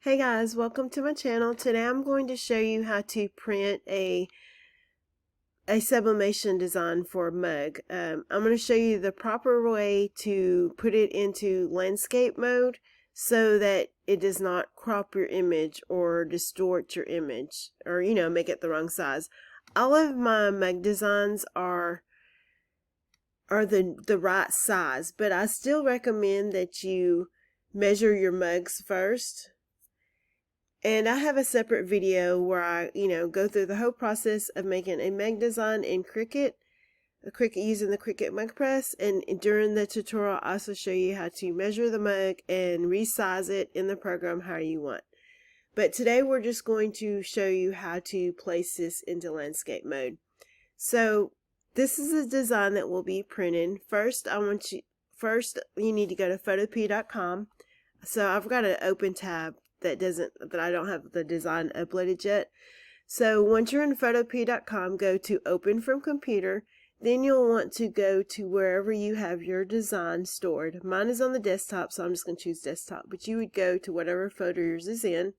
Hey guys, welcome to my channel. Today I'm going to show you how to print a sublimation design for a mug. I'm going to show you the proper way to put it into landscape mode so that it does not crop your image or distort your image or make it the wrong size. All of my mug designs are the right size, but I still recommend that you measure your mugs first. And I have a separate video where I, go through the whole process of making a mug design in Cricut, using the Cricut mug press. And during the tutorial, I also show you how to measure the mug and resize it in the program how you want. But today we're just going to show you how to place this into landscape mode. So this is a design that we'll be printing. First, you need to go to photopea.com. So I've got an open tab that I don't have the design uploaded yet. So once you're in photopea.com, go to open from computer. Then you'll want to go to wherever you have your design stored. Mine is on the desktop, so I'm just going to choose desktop. But you would go to whatever folder yours is in.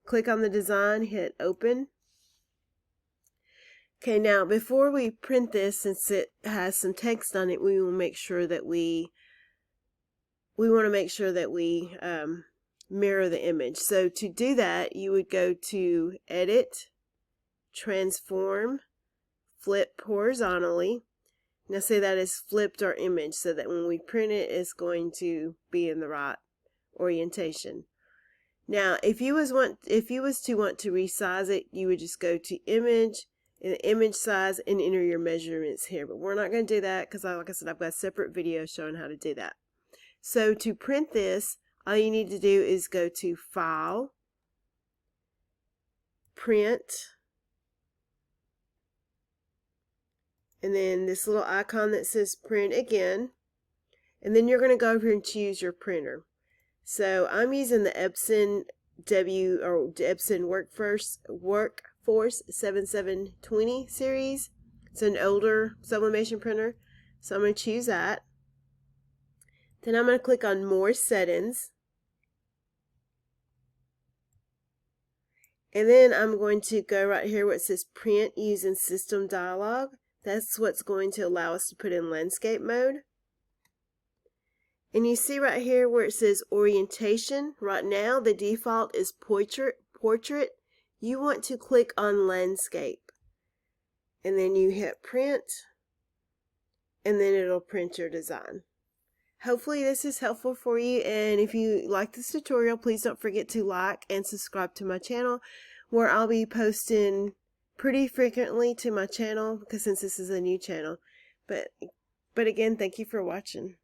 Click on the design, hit open. Okay, now before we print this, since it has some text on it, we will make sure that we mirror the image. So to do that, you would go to Edit, Transform, Flip Horizontally. Now say that is flipped our image so that when we print it, it's going to be in the right orientation. Now, if you was to want to resize it, you would just go to Image, and Image Size, and enter your measurements here. But we're not going to do that because, like I said, I've got a separate video showing how to do that. So to print this, all you need to do is go to File, Print, and then this little icon that says Print Again, and then you're going to go over here and choose your printer. So I'm using the Epson Epson Workforce 7720 series. It's an older sublimation printer, so I'm going to choose that. Then I'm going to click on More Settings. And then I'm going to go right here where it says Print Using System Dialog. That's what's going to allow us to put in landscape mode. And you see right here where it says Orientation. Right now the default is Portrait. You want to click on Landscape. And then you hit Print. And then it'll print your design. Hopefully this is helpful for you, and if you like this tutorial, please don't forget to like and subscribe to my channel, where I'll be posting pretty frequently to my channel, because since this is a new channel. But again, thank you for watching.